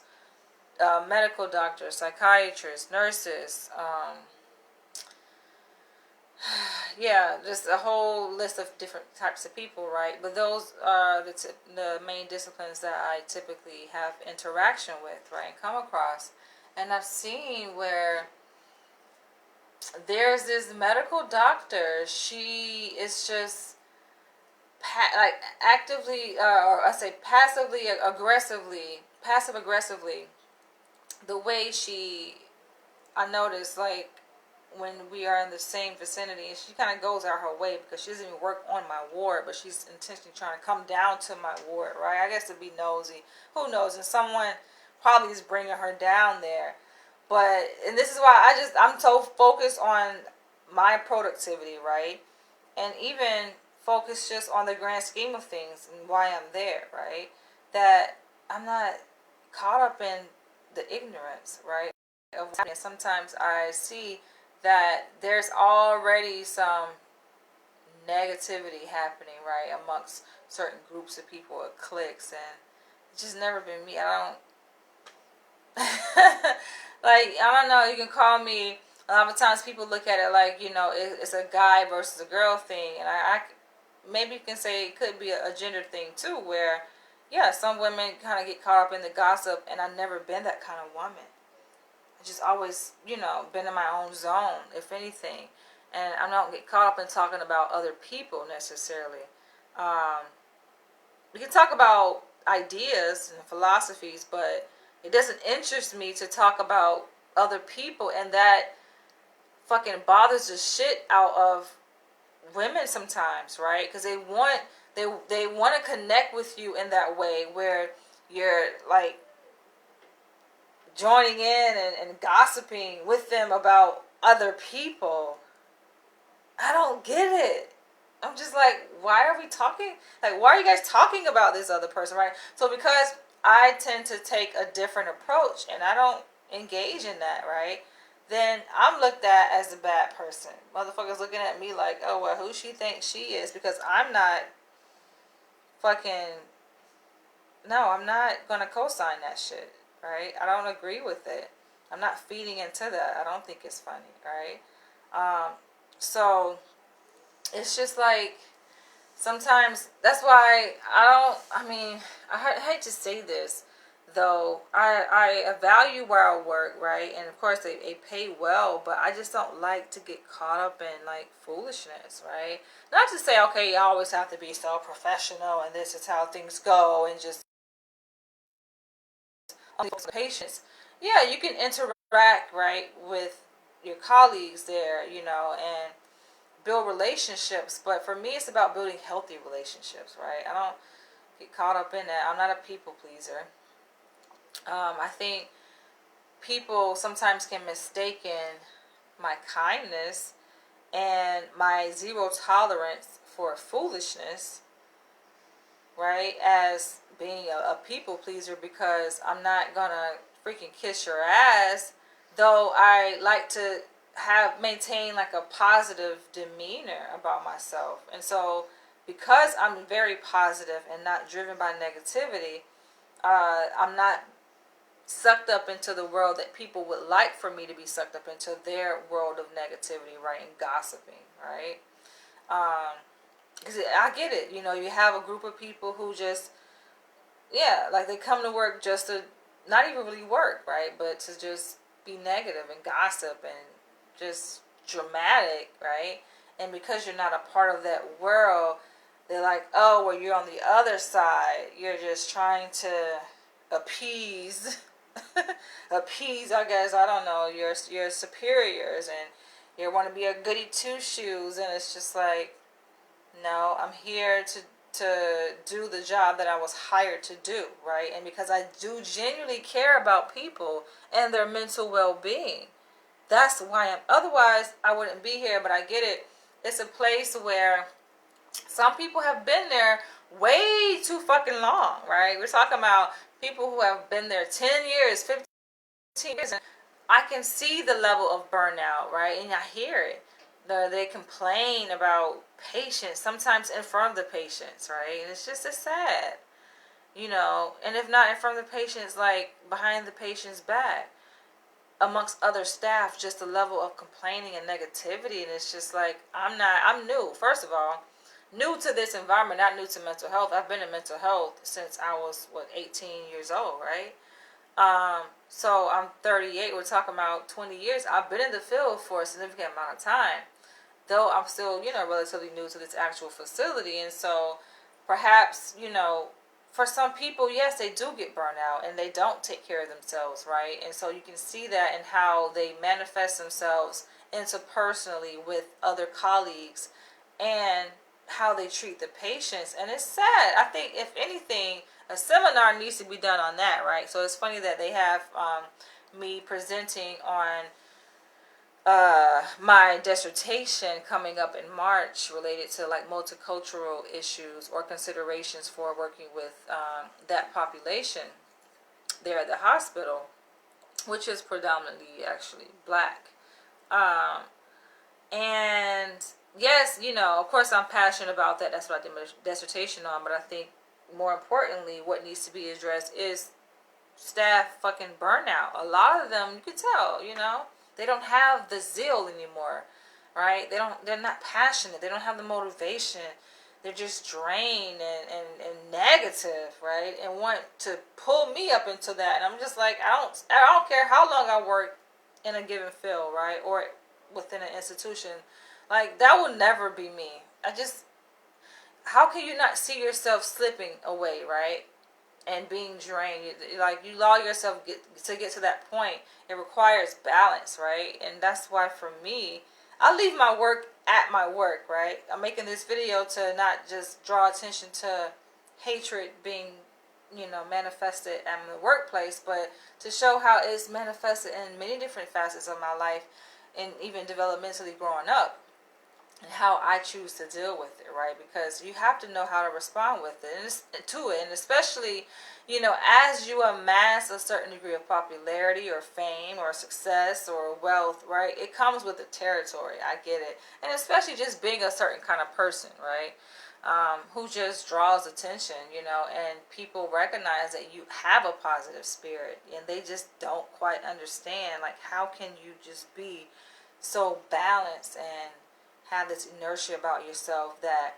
Speaker 1: medical doctors, psychiatrists, nurses, yeah, just a whole list of different types of people, right? But those are the main disciplines that I typically have interaction with, right, and come across. And I've seen where there's this medical doctor. She is just like actively, or I say passive aggressively, the way I notice, like, when we are in the same vicinity, and she kind of goes out her way because she doesn't even work on my ward, but she's intentionally trying to come down to my ward, right? I guess to be nosy. Who knows? And someone probably is bringing her down there. But, and this is why I'm so focused on my productivity, right? And even focused just on the grand scheme of things and why I'm there, right? That I'm not caught up in the ignorance, right? Of what's happening. Sometimes I see that there's already some negativity happening, right, amongst certain groups of people or cliques, and it's just never been me. I don't like, I don't know, you can call me, a lot of times people look at it like, it's a guy versus a girl thing, and I maybe you can say it could be a gender thing too, where, yeah, some women kind of get caught up in the gossip, and I've never been that kind of woman. I just always, been in my own zone, if anything, and I don't get caught up in talking about other people necessarily. we can talk about ideas and philosophies, but it doesn't interest me to talk about other people, and that fucking bothers the shit out of women sometimes, right? Because they want to connect with you in that way where you're like joining in and gossiping with them about other people. I don't get it. I'm just like, why are we talking? Like, why are you guys talking about this other person, right? So because I tend to take a different approach and I don't engage in that, right? Then I'm looked at as a bad person. Motherfuckers looking at me like, oh, well, who she thinks she is, because I'm not fucking, no, I'm not going to co-sign that shit, right? I don't agree with it. I'm not feeding into that. I don't think it's funny, right? So it's just like, sometimes that's why I hate to say this, though. I value where I work, right? And of course they pay well, but I just don't like to get caught up in like foolishness, right? Not to say, okay, you always have to be so professional and this is how things go and just patience. Yeah, you can interact, right, with your colleagues there, and build relationships, but for me it's about building healthy relationships, right? I don't get caught up in that. I'm not a people pleaser. I think people sometimes can mistaken my kindness and my zero tolerance for foolishness, right, as being a people pleaser, because I'm not gonna freaking kiss your ass, though I like to have maintain like a positive demeanor about myself. And so because I'm very positive and not driven by negativity, I'm not sucked up into the world that people would like for me to be sucked up into, their world of negativity, right, and gossiping, right? Because I get it, you have a group of people who just, yeah, like they come to work just to not even really work, right, but to just be negative and gossip and just dramatic, right? And because you're not a part of that world, they're like, oh, well, you're on the other side. You're just trying to appease, appease, I guess, I don't know, your superiors, and you want to be a goody two shoes, and it's just like, no, I'm here to do the job that I was hired to do, right? And because I do genuinely care about people and their mental well-being, that's why otherwise I wouldn't be here. But I get it. It's a place where some people have been there way too fucking long, right? We're talking about people who have been there 10 years, 15 years, and I can see the level of burnout, right? And I hear it. They complain about patients, sometimes in front of the patients, right? And it's sad, and if not in front of the patients, like behind the patient's back, amongst other staff, just the level of complaining and negativity. And it's just like, I'm new, first of all, new to this environment, not new to mental health. I've been in mental health since I was 18 years old, right? So I'm 38. We're talking about 20 years. I've been in the field for a significant amount of time, though I'm still, relatively new to this actual facility. And so perhaps, for some people, yes, they do get burnt out and they don't take care of themselves, right? And so you can see that in how they manifest themselves interpersonally with other colleagues and how they treat the patients. And it's sad. I think, if anything, a seminar needs to be done on that, right? So it's funny that they have me presenting on my dissertation coming up in March related to like multicultural issues or considerations for working with that population there at the hospital, which is predominantly actually black. And yes, of course I'm passionate about that. That's what I did my dissertation on. But I think more importantly, what needs to be addressed is staff fucking burnout. A lot of them, you could tell, they don't have the zeal anymore, right? They're not passionate. They don't have the motivation. They're just drained and negative, right? And want to pull me up into that. And I'm just like, I don't care how long I work in a given field, right? Or within an institution. Like, that will never be me. how can you not see yourself slipping away, right? And being drained. Like, you allow yourself to get to that point. It requires balance, right? And that's why for me, I leave my work at my work, right? I'm making this video to not just draw attention to hatred being, manifested at the workplace, but to show how it's manifested in many different facets of my life, and even developmentally growing up, and how I choose to deal with it, right? Because you have to know how to respond with it, and especially, as you amass a certain degree of popularity or fame or success or wealth, right? It comes with the territory. I get it, and especially just being a certain kind of person, right? Who just draws attention, and people recognize that you have a positive spirit, and they just don't quite understand, like, how can you just be so balanced and have this inertia about yourself that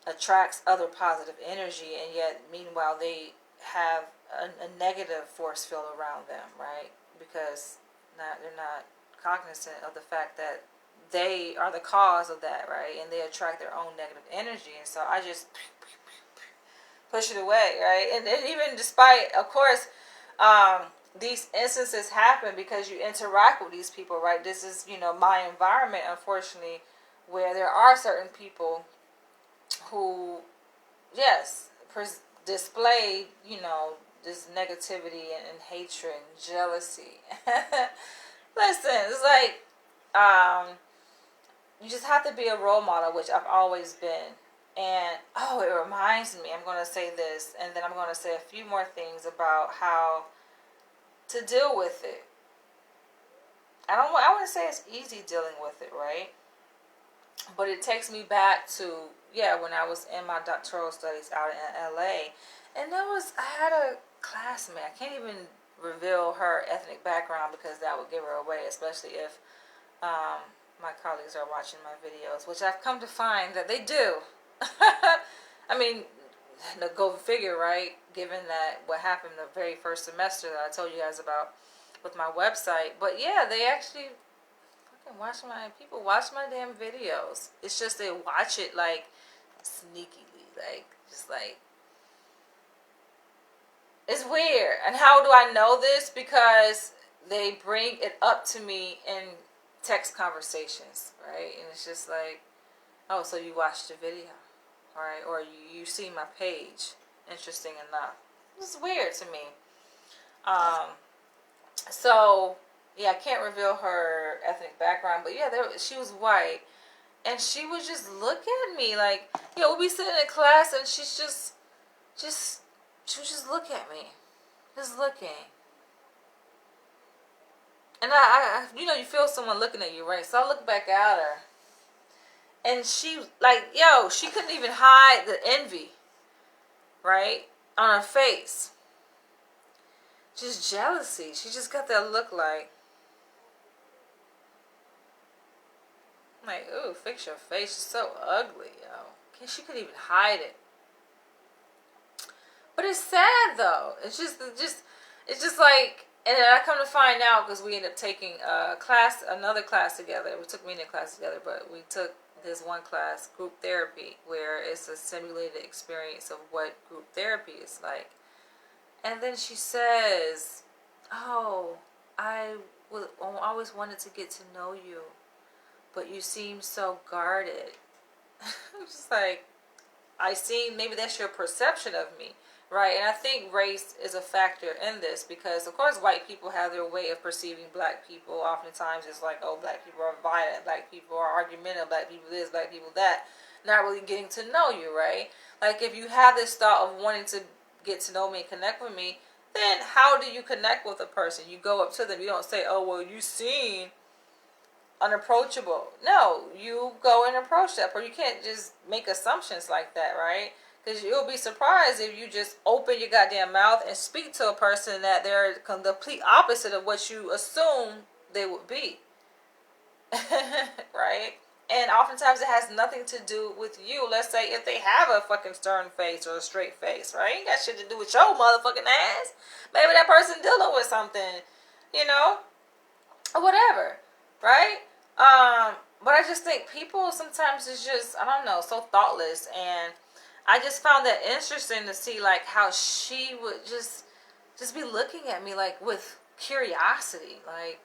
Speaker 1: attracts other positive energy, and yet meanwhile they have a negative force field around them, right? Because they're not cognizant of the fact that they are the cause of that, right? And they attract their own negative energy. And so I just push it away, right? And even despite, of course, these instances happen because you interact with these people, right? This is, my environment, unfortunately, where there are certain people who, yes, display, this negativity and hatred and jealousy. Listen, it's like, you just have to be a role model, which I've always been. And, it reminds me, I'm going to say this, and then I'm going to say a few more things about how to deal with it. I wouldn't say it's easy dealing with it, right? But it takes me back to, when I was in my doctoral studies out in LA. And I had a classmate, I can't even reveal her ethnic background because that would give her away, especially if my colleagues are watching my videos, which I've come to find that they do. I mean, go figure, right? Given that what happened the very first semester that I told you guys about with my website. But yeah, they actually people watch my damn videos. It's just they watch it like sneakily, like just like, it's weird. And how do I know this? Because they bring it up to me in text conversations, right? And it's just like, oh, so you watched the video, right? Or you see my page. Interesting enough. It's weird to me. So yeah, I can't reveal her ethnic background, but yeah, she was white, and she would just look at me like, we'll be sitting in class, and she's she would just look at me, just looking, and I you feel someone looking at you, right? So I look back at her, and she like, she couldn't even hide the envy, right, on her face, just jealousy. She just got that look like, ooh, fix your face. It's so ugly, She couldn't even hide it. But it's sad though. It's just like, and then I come to find out because we ended up taking another class together. We took media class together, but we took this one class, group therapy, where it's a simulated experience of what group therapy is like. And then she says, "Oh, I always wanted to get to know you, but you seem so guarded." I'm just like, maybe that's your perception of me, right? And I think race is a factor in this because, of course, white people have their way of perceiving black people. Oftentimes it's like, oh, black people are violent, black people are argumentative, black people this, black people that, not really getting to know you, right? Like, if you have this thought of wanting to get to know me and connect with me, then how do you connect with a person? You go up to them. You don't say, oh, well, you seem unapproachable. No, you go and approach that person. You can't just make assumptions like that, right? Because you'll be surprised if you just open your goddamn mouth and speak to a person that they're the complete opposite of what you assume they would be. Right? And oftentimes it has nothing to do with you. Let's say if they have a fucking stern face or a straight face, right? Ain't got shit to do with your motherfucking ass. Maybe that person dealing with something, or whatever, right? But I just think people sometimes is just, I don't know, so thoughtless, and I just found that interesting to see like how she would just be looking at me like with curiosity, like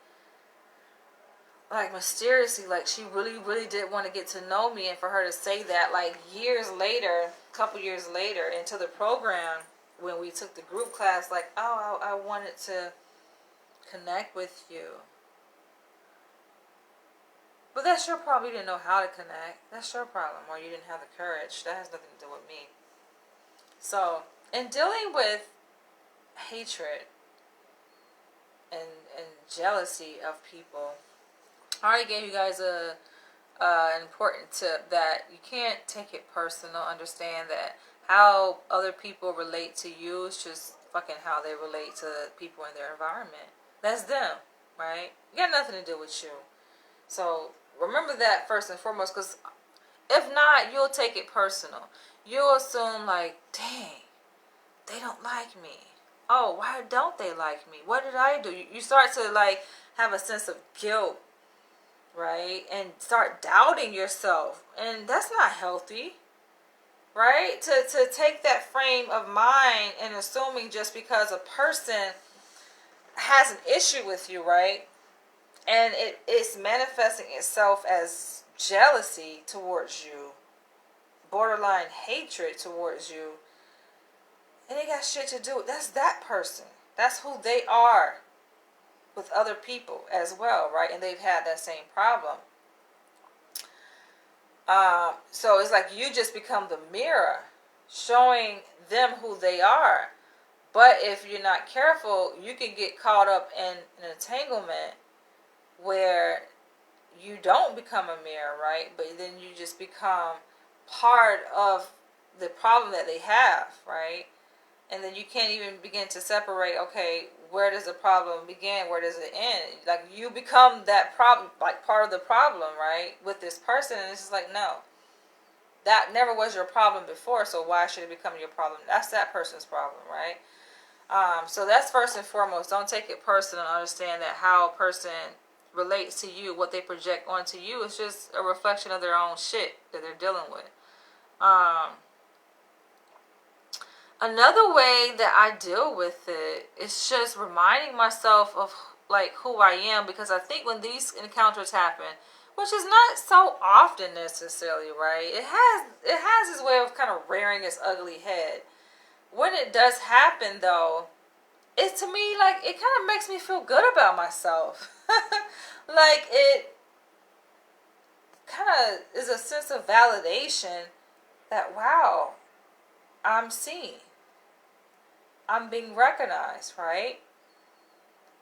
Speaker 1: mysteriously, like she really did want to get to know me. And for her to say that like years later, a couple years later into the program, when we took the group class, like, oh, I wanted to connect with you. But that's your problem. You didn't know how to connect. That's your problem. Or you didn't have the courage. That has nothing to do with me. So, in dealing with hatred and jealousy of people, I already gave you guys an important tip that you can't take it personal. Understand that how other people relate to you is just fucking how they relate to people in their environment. That's them, right? You got nothing to do with you. So remember that first and foremost, because if not, you'll take it personal. You'll assume like, dang, they don't like me. Oh, why don't they like me? What did I do? You start to like have a sense of guilt, right? And start doubting yourself. And that's not healthy, right? To take that frame of mind and assuming just because a person has an issue with you, right? And it's manifesting itself as jealousy towards you, borderline hatred towards you, and it got shit to do. That's that person. That's who they are with other people as well, right? And they've had that same problem. So it's like you just become the mirror showing them who they are. But if you're not careful, you can get caught up in an entanglement where you don't become a mirror, right? But then you just become part of the problem that they have, right? And then you can't even begin to separate, okay, where does the problem begin? Where does it end? Like you become that problem, like part of the problem, right? With this person. And it's just like, no, that never was your problem before. So why should it become your problem? That's that person's problem, right? So that's first and foremost. Don't take it personal. Understand that how a person relates to you, what they project onto you, is just a reflection of their own shit that they're dealing with. Another way that I deal with it is just reminding myself of like who I am, because I think when these encounters happen, which is not so often necessarily, right? It has its way of kind of rearing its ugly head. When it does happen though, it to me like it kind of makes me feel good about myself. Like it kind of is a sense of validation that wow, I'm seen. I'm being recognized, right?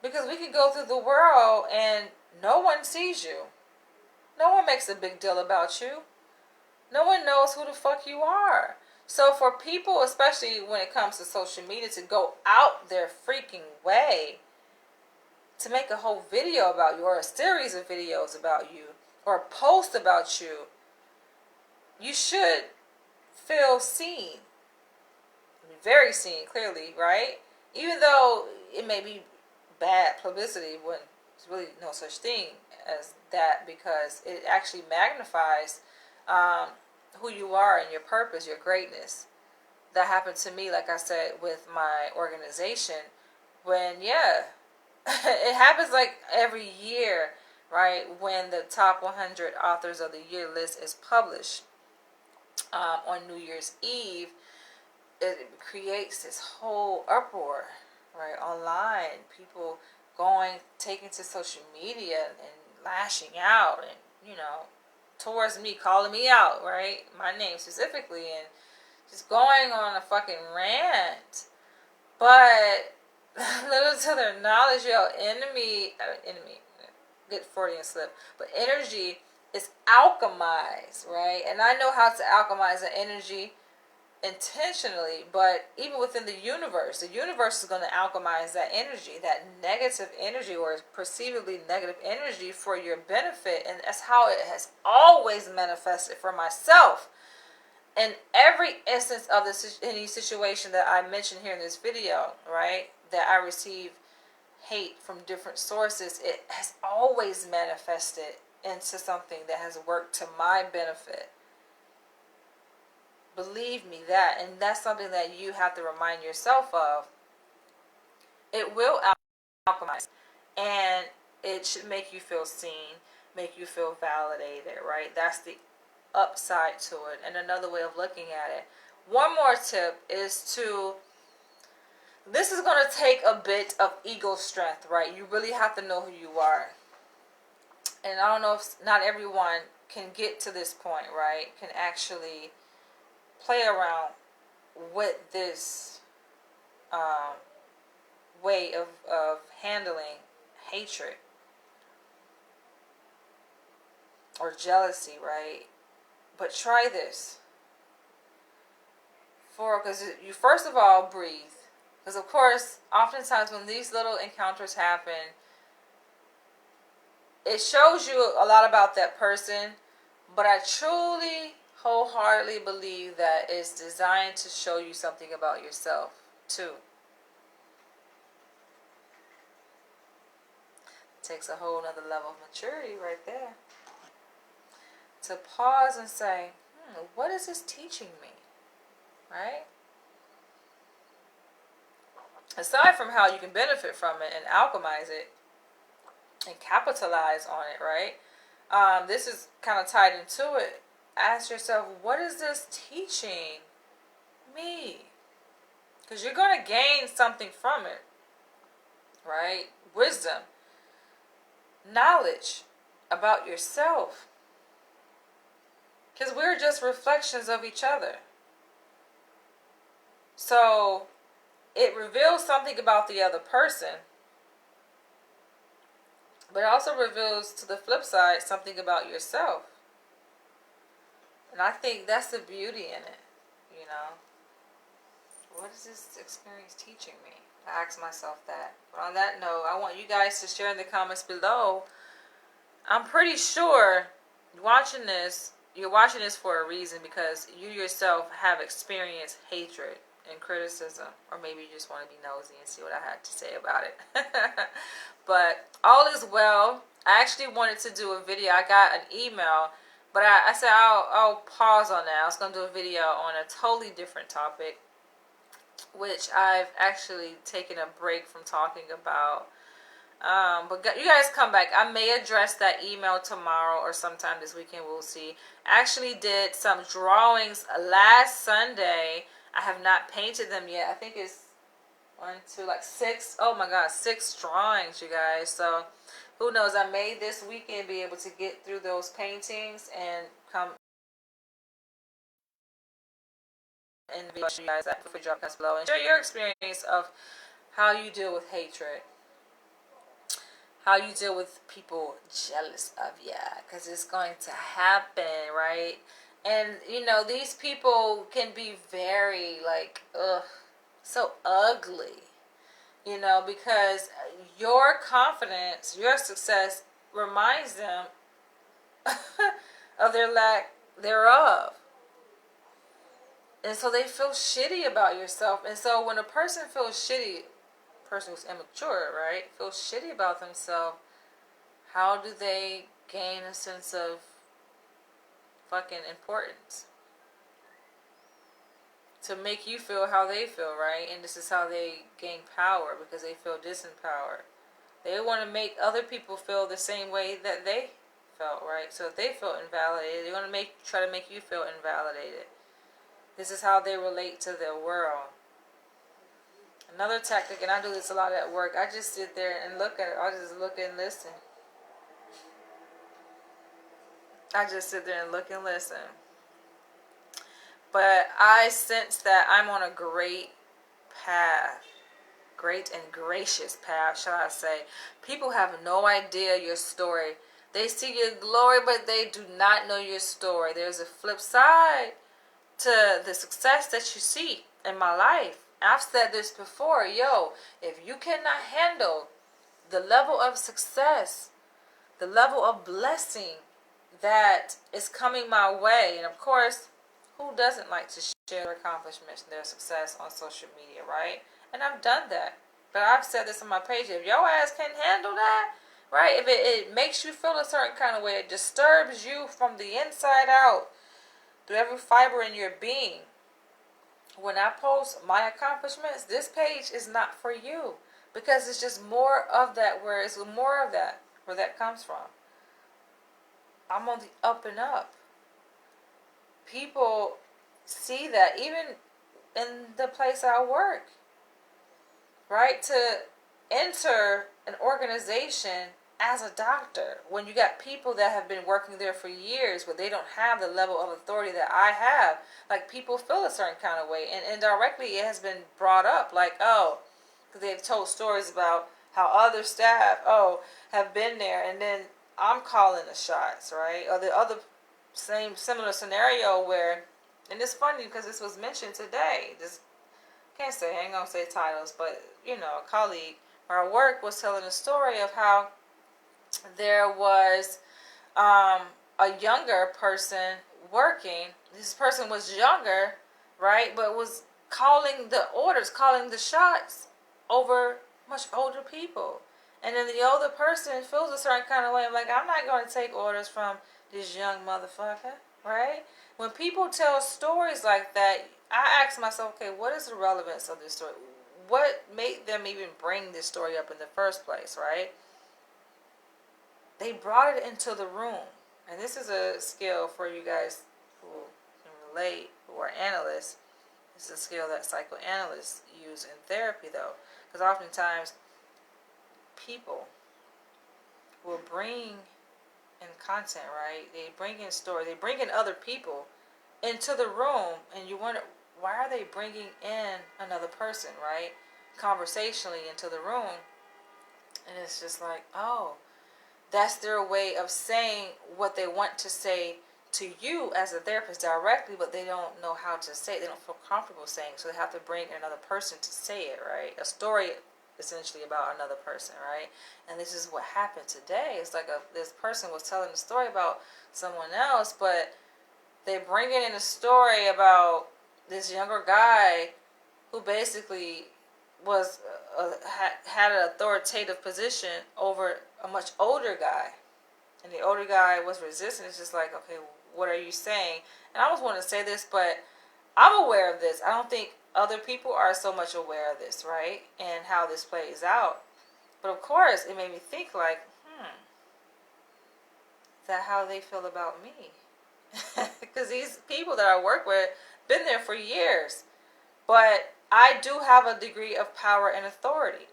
Speaker 1: Because we can go through the world and no one sees you. No one makes a big deal about you. No one knows who the fuck you are. So for people, especially when it comes to social media, to go out their freaking way to make a whole video about you, or a series of videos about you, or a post about you, you should feel seen. Very seen, clearly, right? Even though it may be bad publicity, when there's really no such thing as that, because it actually magnifies who you are and your purpose, your greatness. That happened to me, like I said, with my organization. When, yeah, it happens like every year, right? When the top 100 authors of the year list is published on New Year's Eve, it creates this whole uproar, right? Online, people taking to social media and lashing out, and towards me, calling me out, right? My name specifically, and just going on a fucking rant. But little to their knowledge, enemy, get Freudian slip, but energy is alchemized, right? And I know how to alchemize the energy intentionally, but even within the universe is going to alchemize that energy, that negative energy, or perceivably negative energy, for your benefit. And that's how it has always manifested for myself. In every instance of any situation that I mentioned here in this video, right, that I receive hate from different sources, it has always manifested into something that has worked to my benefit. Believe me that. And that's something that you have to remind yourself of. It will alchemize. And it should make you feel seen, make you feel validated, right? That's the upside to it. And another way of looking at it. One more tip is to, this is going to take a bit of ego strength, right? You really have to know who you are. And I don't know if not everyone can get to this point, right? Can actually play around with this way of handling hatred or jealousy, right? But try this. Because you first of all breathe. Because of course, oftentimes when these little encounters happen, it shows you a lot about that person. But I truly, wholeheartedly believe that it's designed to show you something about yourself too. Takes a whole nother level of maturity right there. To pause and say, what is this teaching me? Right? Aside from how you can benefit from it and alchemize it and capitalize on it, right? This is kind of tied into it. Ask yourself, what is this teaching me? Because you're going to gain something from it, right? Wisdom, knowledge about yourself. Because we're just reflections of each other. So it reveals something about the other person, but it also reveals to the flip side something about yourself. And I think that's the beauty in it, you know. What is this experience teaching me? I ask myself that. But on that note, I want you guys to share in the comments below. I'm pretty sure you're watching this for a reason, because you yourself have experienced hatred and criticism, or maybe you just want to be nosy and see what I had to say about it. But all is well. I actually wanted to do a video. I got an email, but I said I'll pause on that. I was going to do a video on a totally different topic, which I've actually taken a break from talking about. But you guys come back. I may address that email tomorrow or sometime this weekend. We'll see. I actually did some drawings last Sunday. I have not painted them yet. I think it's 6. Oh my God, 6 drawings, you guys. So who knows? I may this weekend be able to get through those paintings and come and show you guys that. Feel free to drop comments below and share your experience of how you deal with hatred. How you deal with people jealous of you, because it's going to happen, right? And you know, these people can be very so ugly, you know, because your confidence, your success reminds them of their lack thereof. And so they feel shitty about yourself. And so when a person feels shitty, person who's immature, right, feels shitty about themselves, how do they gain a sense of fucking importance? To make you feel how they feel, right? And this is how they gain power, because they feel disempowered. They want to make other people feel the same way that they felt, right? So if they feel invalidated, they want to try to make you feel invalidated. This is how they relate to their world. Another tactic, and I do this a lot at work, I just sit there and look at it. I just look and listen. I just sit there and look and listen. But I sense that I'm on a great path. Great and gracious path, shall I say. People have no idea your story. They see your glory, but they do not know your story. There's a flip side to the success that you see in my life. I've said this before. If you cannot handle the level of success, the level of blessing that is coming my way, and of course, who doesn't like to share their accomplishments and their success on social media, right? And I've done that. But I've said this on my page. If your ass can't handle that, right? If it makes you feel a certain kind of way, it disturbs you from the inside out, through every fiber in your being, when I post my accomplishments, this page is not for you, because it's just more of that, where it's more of that, where that comes from. I'm on the up and up. People see that even in the place I work, right? To enter an organization as a doctor, when you got people that have been working there for years, but they don't have the level of authority that I have, like, people feel a certain kind of way. And indirectly it has been brought up, like, oh, because they've told stories about how other staff, have been there, and then I'm calling the shots, right? Or the other similar scenario where, and it's funny because this was mentioned today, this, can't say, I ain't gonna say titles, but, a colleague where I work was telling a story of how there was a younger person working. This person was younger, right, but was calling the orders, calling the shots over much older people. And then the older person feels a certain kind of way. I'm like, I'm not going to take orders from this young motherfucker, right? When people tell stories like that, I ask myself, okay, what is the relevance of this story? What made them even bring this story up in the first place, right? They brought it into the room. And this is a skill for you guys who can relate, who are analysts. This is a skill that psychoanalysts use in therapy, though. Because oftentimes, people will bring in content, right? They bring in story. They bring in other people into the room. And you wonder, why are they bringing in another person, right? Conversationally into the room. And it's just like, oh, that's their way of saying what they want to say to you as a therapist directly, but they don't know how to say it. They don't feel comfortable saying it, so they have to bring in another person to say it, right? A story essentially about another person, right? And this is what happened today. It's like this person was telling a story about someone else, but they bring in a story about this younger guy who basically was had an authoritative position over a much older guy, and the older guy was resistant. It's just like, okay, what are you saying? And I always want to say this, but I'm aware of this. I don't think other people are so much aware of this, right? And how this plays out. But of course, it made me think, like, is that how they feel about me? Because these people that I work with been there for years, but I do have a degree of power and authority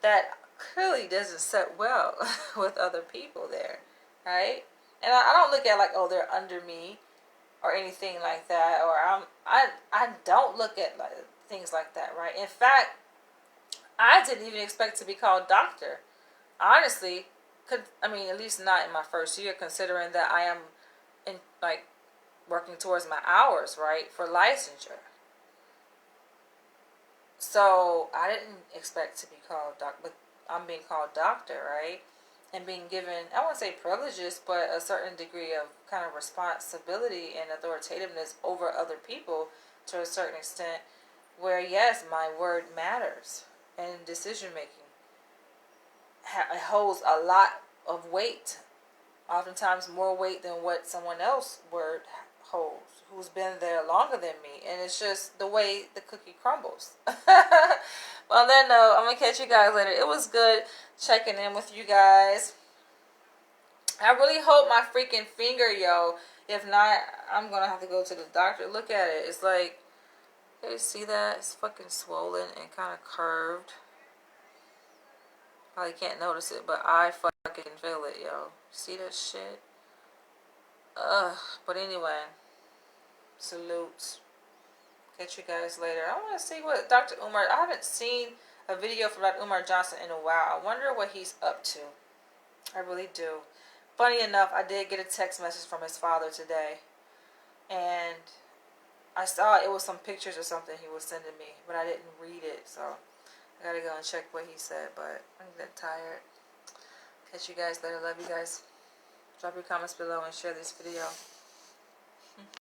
Speaker 1: that clearly doesn't sit well with other people there, right? And I don't look at like, oh, they're under me or anything like that, or I don't look at like things like that, right? In fact, I didn't even expect to be called doctor. Honestly, at least not in my first year, considering that I am in like working towards my hours, right, for licensure. So I didn't expect to be called doctor, but I'm being called doctor, right? And being given, I wouldn't say privileges, but a certain degree of kind of responsibility and authoritativeness over other people to a certain extent, where yes, my word matters in decision making. It holds a lot of weight, oftentimes more weight than what someone else's word holds, who's been there longer than me. And it's just the way the cookie crumbles. Well, on that note, I'm going to catch you guys later. It was good checking in with you guys. I really hope my freaking finger, yo. If not, I'm going to have to go to the doctor. Look at it. It's like, you see that? It's fucking swollen and kind of curved. Probably can't notice it, but I fucking feel it, yo. See that shit? Ugh. But anyway, salutes. Catch you guys later. I want to see what Dr. Umar... I haven't seen a video from Dr. Umar Johnson in a while. I wonder what he's up to. I really do. Funny enough, I did get a text message from his father today. And I saw it was some pictures or something he was sending me, but I didn't read it, so I gotta go and check what he said, but I'm getting tired. Catch you guys later. Love you guys. Drop your comments below and share this video.